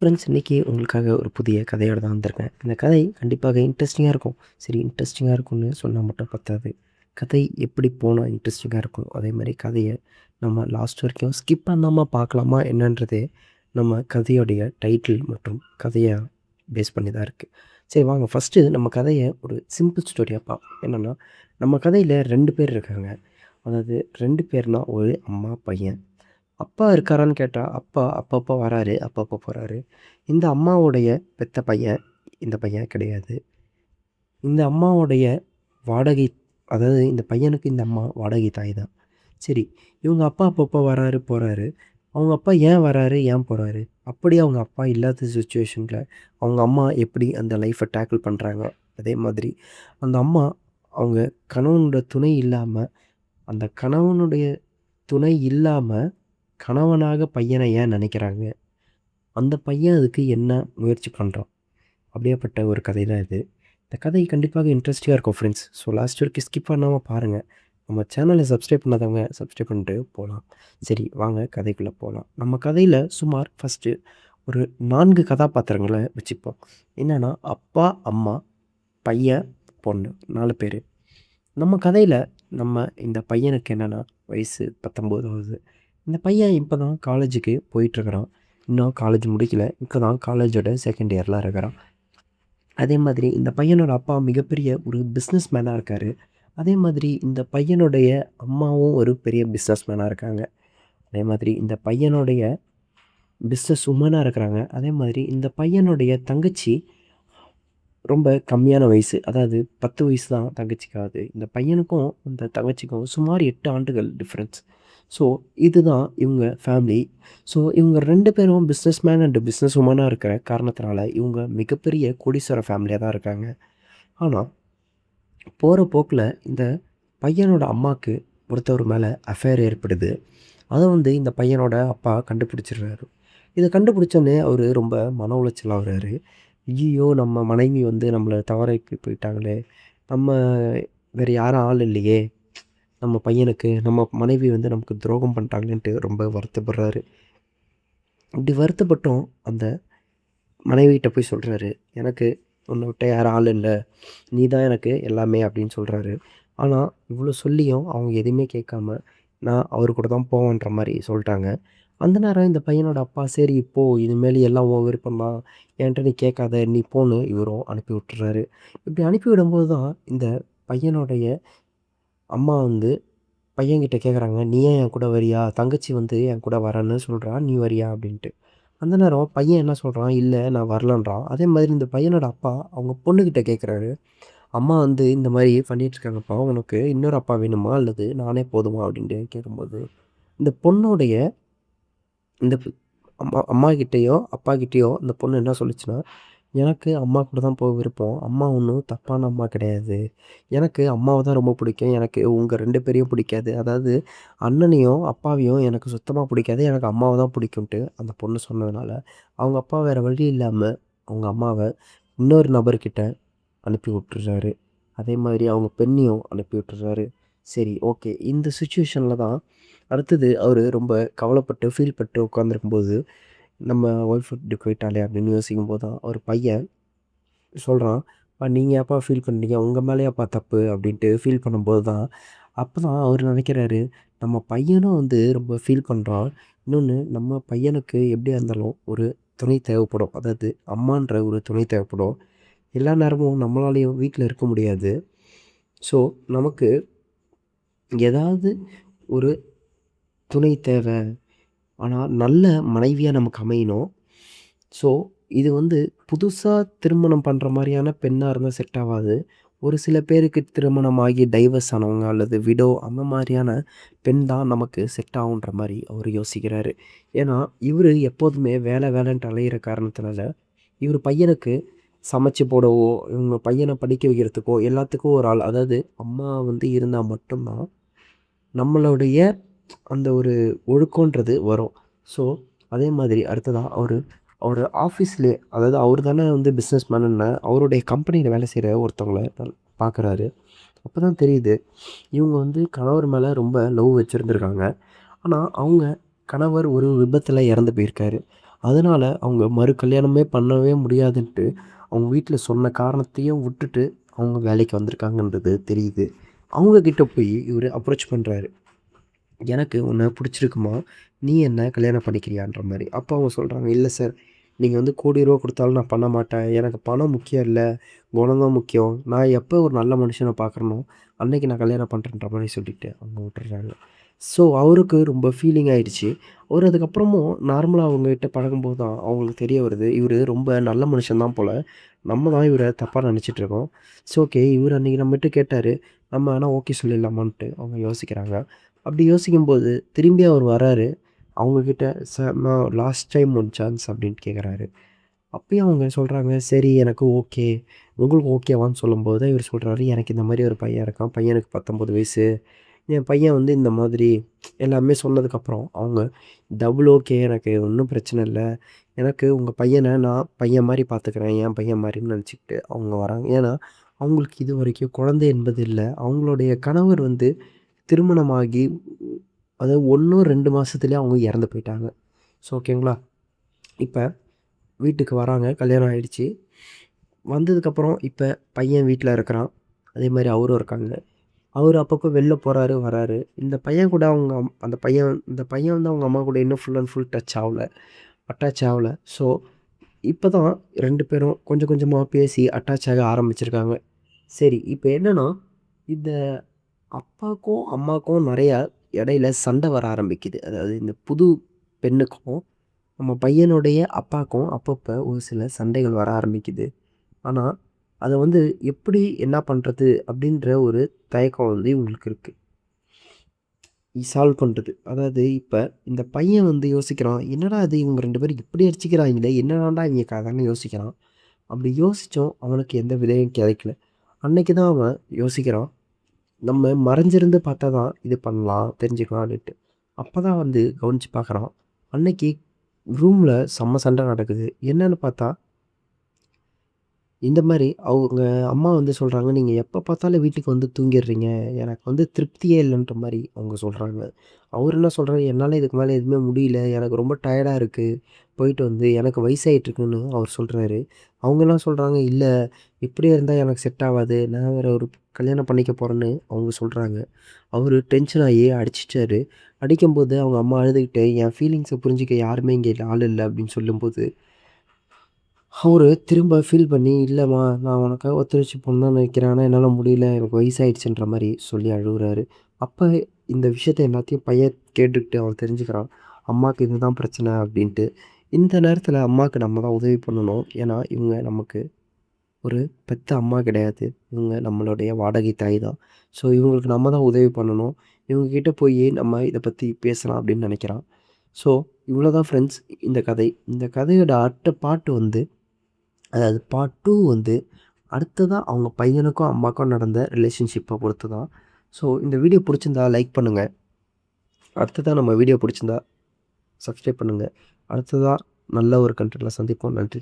Friends, இன்றைக்கி உங்களுக்காக ஒரு புதிய கதையோடு தான் வந்திருக்கேன். இந்த கதை கண்டிப்பாக இன்ட்ரெஸ்டிங்காக இருக்கும். சரி, இன்ட்ரெஸ்டிங்காக இருக்கும்னு சொன்னால் மட்டும் பத்தாது. கதை எப்படி போனால் இன்ட்ரெஸ்டிங்காக இருக்கும், அதே மாதிரி கதையை நம்ம லாஸ்ட் வரைக்கும் ஸ்கிப் பண்ணாமல் பார்க்கலாமா என்னன்றதே நம்ம கதையோடைய டைட்டில் மற்றும் கதையை பேஸ் பண்ணி தான் இருக்குது. சரி வாங்க, ஃபஸ்ட்டு நம்ம கதையை ஒரு சிம்பிள் ஸ்டோரியாக பார்ப்போம். என்னென்னா, நம்ம கதையில் 2 பேர் இருக்காங்க. அதாவது 2 பேர்னால் ஒரு அம்மா பையன். அப்பா இருக்காரான்னு கேட்டா, அப்பா அப்பப்போ வராரு, அப்பப்போ போறாரு. இந்த அம்மாவுடைய பெத்த பையன், இந்த பையன் கிடையாது. இந்த அம்மாவுடைய வாடகை, அதாவது இந்த பையனுக்கு இந்த அம்மா வாடகை தாய் தான். சரி, இவங்க அப்பா அப்பப்போ வராரு, போறாரு. அவங்க அப்பா ஏன் வராரு, ஏன் போறாரு? அப்படி அவங்க அப்பா இல்லாத சிச்சுவேஷன்ல அவங்க அம்மா எப்படி அந்த லைஃப்பை டேக்கிள் பண்ணுறாங்க. அதே மாதிரி அந்த அம்மா அவங்க கணவனோட துணை இல்லாம, அந்த கணவனுடைய துணை இல்லாம கணவனாக பையனை ஏன் நினைக்கிறாங்க? அந்த பையன் அதுக்கு என்ன முயற்சி பண்ணுறான்? அப்படியேப்பட்ட ஒரு கதை தான் இது. இந்த கதை கண்டிப்பாக இன்ட்ரெஸ்டிங்காக இருக்கும் ஃப்ரெண்ட்ஸ். ஸோ லாஸ்ட் வரைக்கும் ஸ்கிப் பண்ணாமல் பாருங்கள். நம்ம சேனலை சப்ஸ்கிரைப் பண்ணாதவங்க சப்ஸ்கிரைப் பண்ணிட்டு போகலாம். சரி வாங்க கதைக்குள்ளே போகலாம். நம்ம கதையில் சுமார் ஃபஸ்ட்டு ஒரு 4 கதாபாத்திரங்களை வச்சுப்போம். என்னென்னா, அப்பா, அம்மா, பையன், பொண்ணு, 4 பேர். நம்ம கதையில் நம்ம இந்த பையனுக்கு என்னென்னா வயசு 19 ஆகுது. இந்த பையன் இப்போ தான் காலேஜுக்கு போயிட்டுருக்கிறான். இன்னும் காலேஜ் முடிக்கல. இப்போ தான் காலேஜோட செகண்ட் இயரில் இருக்கிறான். அதே மாதிரி இந்த பையனோட அப்பா மிகப்பெரிய ஒரு பிஸ்னஸ் மேனாக இருக்கார். அதே மாதிரி இந்த பையனுடைய அம்மாவும் ஒரு பெரிய பிஸ்னஸ் மேனாக இருக்காங்க. அதே மாதிரி இந்த பையனுடைய பிஸ்னஸ் உமனாக இருக்கிறாங்க. அதே மாதிரி இந்த பையனுடைய தங்கச்சி ரொம்ப கம்மியான வயசு. அதாவது 10 வயசு தான் தங்கச்சிக்கு ஆகுது. இந்த பையனுக்கும் இந்த தங்கச்சிக்கும் சுமார் 8 ஆண்டுகள் டிஃப்ரென்ஸ். ஸோ இதுதான் இவங்க ஃபேமிலி. ஸோ இவங்க 2 பேரும் பிஸ்னஸ் மேன் அண்ட் பிஸ்னஸ் உமனாக இருக்கிற காரணத்தினால இவங்க மிகப்பெரிய கோடீஸ்வர ஃபேமிலியாக தான் இருக்காங்க. ஆனால் போகிற போக்கில் இந்த பையனோட அம்மாவுக்கு ஒருத்தவர் மேலே அஃபேர் ஏற்படுது. அதை வந்து இந்த பையனோட அப்பா கண்டுபிடிச்சிடுறாரு. இதை கண்டுபிடிச்சோன்னே அவர் ரொம்ப மன உளைச்சல் ஆகுறாரு. ஐயோ, நம்ம மனைவி வந்து நம்மளை தவறைக்கு போயிட்டாங்களே, நம்ம வேறு யாரும் ஆள் இல்லையே, நம்ம பையனுக்கு நம்ம மனைவி வந்து நமக்கு துரோகம் பண்ணிட்டாங்களேன்ட்டு ரொம்ப வருத்தப்படுறாரு. இப்படி வருத்தப்பட்டும் அந்த மனைவிகிட்ட போய் சொல்கிறாரு, எனக்கு உன்னை விட்ட யாரும் ஆள் இல்லை, நீ தான் எனக்கு எல்லாமே அப்படின்னு சொல்கிறாரு. ஆனால் இவ்வளோ சொல்லியும் அவங்க எதுவுமே கேட்காம நான் அவர் கூட தான் போவேன்ற மாதிரி சொல்லிட்டாங்க. அந்த நேரம் இந்த பையனோட அப்பா, சரி போ, இனிமேல் எல்லாம் உன் விருப்பம் தான், என்கிட்ட நீ கேட்காத, நீ போன்னு இவரும் அனுப்பி விட்டுறாரு. இப்படி அனுப்பி விடும்போது தான் இந்த பையனுடைய அம்மா வந்து பையன்கிட்ட கேட்குறாங்க, நீ ஏன் என் கூட வரியா? தங்கச்சி வந்து என் கூட வரேன்னு சொல்கிறா, நீ வரியா அப்படின்ட்டு. அந்த நேரம் பையன் என்ன சொல்கிறான், இல்லை நான் வரலன்றான். அதே மாதிரி இந்த பையனோட அப்பா அவங்க பொண்ணுக்கிட்ட கேட்குறாரு, அம்மா வந்து இந்த மாதிரி பண்ணிகிட்ருக்காங்கப்பா, உனக்கு இன்னொரு அப்பா வேணுமா அல்லது நானே போதுமா அப்படின்ட்டு கேட்கும்போது, இந்த பொண்ணுடைய இந்த அம்மாகிட்டேயோ அப்பாகிட்டேயோ இந்த பொண்ணு என்ன சொல்லுச்சுன்னா, எனக்கு அம்மா கூட தான் போக விருப்பம். அம்மா ஒன்றும் தப்பான அம்மா கிடையாது. எனக்கு அம்மாவை தான் ரொம்ப பிடிக்கும். எனக்கு உங்கள் 2 பேரையும் பிடிக்காது. அதாவது அண்ணனையும் அப்பாவையும் எனக்கு சுத்தமாக பிடிக்காது. எனக்கு அம்மாவை தான் பிடிக்கும்ன்ட்டு அந்த பொண்ணு சொன்னதுனால, அவங்க அப்பா வேறு வழி இல்லாமல் அவங்க அம்மாவை இன்னொரு நபர்கிட்ட அனுப்பி விட்டுறாரு. அதே மாதிரி அவங்க பெண்ணையும் அனுப்பி விட்டுறாரு. சரி, ஓகே. இந்த சிச்சுவேஷனில் தான் அடுத்தது அவர் ரொம்ப கவலைப்பட்டு ஃபீல் பட்டு உட்காந்துருக்கும்போது, நம்ம ஒய்ஃப் இப்படி போயிட்டாளே அப்படின்னு யோசிக்கும்போது தான் ஒரு பையன் சொல்கிறான், நீங்கள் ஏப்பா ஃபீல் பண்ணுறீங்க, உங்கள் மேலேயாப்பா தப்பு அப்படின்ட்டு ஃபீல் பண்ணும்போது தான் அப்போ தான் அவர் நினைக்கிறாரு, நம்ம பையனும் வந்து ரொம்ப ஃபீல் பண்ணுறான். இன்னொன்று, நம்ம பையனுக்கு எப்படியா இருந்தாலும் ஒரு துணை தேவைப்படும். அதாவது அம்மான்ற ஒரு துணை தேவைப்படும். எல்லா நேரமும் நம்மளாலேயும் வீட்டில் இருக்க முடியாது. ஸோ நமக்கு ஏதாவது ஒரு துணை தேவை. ஆனால் நல்ல மனைவியாக நமக்கு அமையணும். ஸோ இது வந்து புதுசா திருமணம் பண்ணுற மாதிரியான பெண்ணா இருந்தா செட் ஆவாது. ஒரு சில பேருக்கு திருமணமாகி டைவர்ஸ் ஆனவங்க அல்லது விடோ அந்த மாதிரியான பெண் தான் நமக்கு செட் ஆகுன்ற மாரி அவரு யோசிக்கிறாரு. ஏன்னா, இவரு எப்போதுமே வேலை வேலைன்ட்டு அலையிற காரணத்தினால, இவரு பையனுக்கு சமைச்சு போடவோ, இவங்க பையன படிக்க வைக்கிறதுக்கோ எல்லாத்துக்கும் ஒரு ஆள், அதாவது அம்மா வந்து இருந்தா மட்டும் தான் நம்மளுடைய அந்த ஒரு ஒழுக்கன்றது வரும். ஸோ, அதே மாதிரி அடுத்ததா அவரு அவரு ஆஃபீஸ்லயே, அதாவது அவரு தானே வந்து பிஸ்னஸ் மேனுன்னு அவருடைய கம்பெனியில வேலை செய்ற ஒருத்தவங்கள பார்க்குறாரு. அப்ப தான் தெரியுது, இவங்க வந்து கணவர் மேல ரொம்ப லவ் வச்சிருந்திருக்காங்க. ஆனா, அவங்க கணவர் ஒரு விபத்துல இறந்து போயிருக்காரு. அதனால் அவங்க மறு கல்யாணமே பண்ணவே முடியாதுன்ட்டு அவங்க வீட்டில் சொன்ன காரணத்தையும் விட்டுட்டு அவங்க வேலைக்கு வந்திருக்காங்கன்றது தெரியுது. அவங்க கிட்ட போய் இவர் அப்ரோச் பண்ணுறாரு. எனக்கு உன்னை பிடிச்சிருக்குமா, நீ என்ன கல்யாணம் பண்ணிக்கிறியான்ற மாதிரி. அப்போ அவங்க சொல்கிறாங்க, இல்லை சார், நீங்கள் வந்து கோடி ரூபா கொடுத்தாலும் நான் பண்ண மாட்டேன். எனக்கு பணம் முக்கியம் இல்லை, குணம் தான் முக்கியம். நான் எப்போ ஒரு நல்ல மனுஷனை பார்க்குறனோ அன்னைக்கு நான் கல்யாணம் பண்ணுறேன்ற மாதிரி சொல்லிட்டு அவங்க விட்டுறாங்க. ஸோ அவருக்கு ரொம்ப ஃபீலிங் ஆயிடுச்சு. அவர் அதுக்கப்புறமும் நார்மலாக அவங்ககிட்ட பழகும்போது தான் அவங்களுக்கு தெரிய வருது, இவர் ரொம்ப நல்ல மனுஷன் தான் போல், நம்ம தான் இவரை தப்பாக நினச்சிட்ருக்கோம். ஸோ ஓகே, இவர் அன்றைக்கி நம்மகிட்ட கேட்டார், நம்ம ஆனால் ஓகே சொல்லிடலாமான்ட்டு அவங்க யோசிக்கிறாங்க. அப்படி யோசிக்கும்போது திரும்பி அவர் வராரு. அவங்கக்கிட்ட, "சார், நான் லாஸ்ட் டைம் ஒன் சான்ஸ்" அப்படின்னு கேட்குறாரு. அப்பயும் அவங்க சொல்கிறாங்க, "சரி, எனக்கு ஓகே." உங்களுக்கு ஓகேவான்னு சொல்லும்போது தான் இவர் சொல்கிறாரு, "எனக்கு இந்த மாதிரி ஒரு பையன் இருக்கான். பையனுக்கு 19 வயசு. என் பையன் வந்து இந்த மாதிரி" எல்லாமே சொன்னதுக்கப்புறம் அவங்க, "டபுள் ஓகே, எனக்கு ஒன்றும் பிரச்சனை இல்ல. எனக்கு உங்கள் பையனை நான் பையன் மாதிரி பார்த்துக்கிறேன். என் பையன் மாதிரின்னு" நினச்சிக்கிட்டு அவங்க வராங்க. ஏன்னா அவங்களுக்கு இதுவரைக்கும் குழந்தை என்பது இல்ல. அவங்களுடைய கணவர் வந்து திருமணமாகி அதாவது 1, 2 மாதத்துலேயே அவங்க இறந்து போயிட்டாங்க. ஸோ ஓகேங்களா. இப்போ வீட்டுக்கு வராங்க. கல்யாணம் ஆயிடுச்சு. வந்ததுக்கப்புறம் இப்போ பையன் வீட்டில் இருக்கிறான். அதே மாதிரி அவரும் இருக்காங்க. அவர் அப்பப்போ வெளில போகிறாரு, வராரு. இந்த பையன் கூட அவங்க இந்த பையன் வந்து அவங்க அம்மா கூட இன்னும் ஃபுல் அண்ட் ஃபுல் அட்டாச் ஆகல. ஸோ இப்போ தான் 2 பேரும் கொஞ்சம் கொஞ்சமாக பேசி அட்டாச் ஆக ஆரம்பிச்சிருக்காங்க. சரி, இப்போ என்னன்னா, இந்த அப்பாக்கும், அம்மாக்கும் நெறையா இடையில சண்டை வர ஆரம்பிக்குது. அதாவது இந்த புது பெண்ணுக்கும், நம்ம பையனுடைய அப்பாக்கும் அப்பப்ப ஒரு சில சண்டைகள் வர ஆரம்பிக்குது. ஆனா, அத வந்து எப்படி என்ன பண்றது? அப்படின்ற ஒரு தயக்கம் வந்து இவங்களுக்கு இருக்கு. சால்வ் பண்றது. அதாவது இப்ப இந்த பையன் வந்து யோசிக்கிறான், "என்னடா இது, இவங்க 2 பேரும் இப்படி அடிச்சுக்கிறாங்களே! என்னதான்டா இவங்க கதைன்னு" யோசிக்கிறான். அப்படி யோசிச்சும் அவனுக்கு எந்த விதையும் கிடைக்கல. அன்னைக்கு தான் அவன் யோசிக்கிறான், நம்ம மறைஞ்சிருந்து பார்த்தா தான் இது பண்ணலாம், தெரிஞ்சுக்கலாம் அப்படின்ட்டு. அப்பதான் வந்து கவனிச்சு பார்க்குறான். அன்னைக்கு ரூம்ல செம்ம சண்டை நடக்குது. என்னன்னு பார்த்தா, இந்த மாரி அவங்க அம்மா வந்து சொல்றாங்க, "நீங்க எப்ப பார்த்தாலும் வீட்டுக்கு வந்து தூங்கிர்றீங்க. எனக்கு வந்து திருப்தியே இல்லன்ற" மாரி அவங்க சொல்றாங்க. அவரு என்ன சொல்றாரு, "என்னால இதுக்கு மேல எதுவுமே முடியல. எனக்கு ரொம்ப டயர்டா இருக்கு. போயிட்டு வந்து எனக்கு வயசாயிட்டுருக்குன்னு" அவர் சொல்றாரு. அவங்க என்ன சொல்றாங்க, "இல்ல, இப்படியே இருந்தா எனக்கு செட் ஆவாது. நான் வேற ஒரு கல்யாணம் பண்ணிக்க போறேன்னு" அவங்க சொல்றாங்க. அவரு டென்ஷன் ஆகி அடிச்சிட்டாரு. அடிக்கும்போது அவங்க அம்மா அழுதுகிட்டு, "என் ஃபீலிங்ஸ புரிஞ்சுக்க யாருமே இங்க ஆள் இல்ல" அப்படின்னு சொல்லும்போது, அவரு திரும்ப ஃபீல் பண்ணி, "இல்லம்மா, நான் உனக்காக ஒத்துழைச்சு போணும்னு நினைக்கிறேன். ஆனா என்னால முடியல. எனக்கு வயசாயிடுச்சுன்ற" மாரி சொல்லி அழுவுறாரு. அப்ப இந்த விஷயத்த எல்லாத்தையும் பையன் கேட்டுக்கிட்டு அவன் தெரிஞ்சுக்கிறான். அம்மாக்கு இதுதான் பிரச்சனை அப்படின்ட்டு. இந்த நேரத்தில அம்மாக்கு நம்ம தான் உதவி பண்ணணும். ஏன்னா, இவங்க நமக்கு ஒரு பெத்த அம்மா கிடையாது. இவங்க நம்மளுடைய வாடகை தாய் தான். ஸோ இவங்களுக்கு நம்ம தான் உதவி பண்ணணும். இவங்க கிட்ட போயி நம்ம இத பத்தி பேசலாம் அப்படின்னு நினைக்கிறான். ஸோ இவ்வளோ தான் ஃப்ரெண்ட்ஸ், இந்த கதை. இந்த கதையோட அடுத்த பார்ட் வந்து, அதாவது பார்ட் 2 வந்து அடுத்ததா அவங்க பையனுக்கும், அம்மாக்கும் நடந்த ரிலேஷன்ஷிப்ப பொறுத்து தான். ஸோ இந்த வீடியோ புடிச்சிருந்தா லைக் பண்ணுங்க. அடுத்ததா நம்ம வீடியோ புடிச்சிருந்தா சப்ஸ்கிரைப் பண்ணுங்க. அடுத்ததா நல்ல ஒரு கன்டென்ட்ல சந்திப்போம். நன்றி.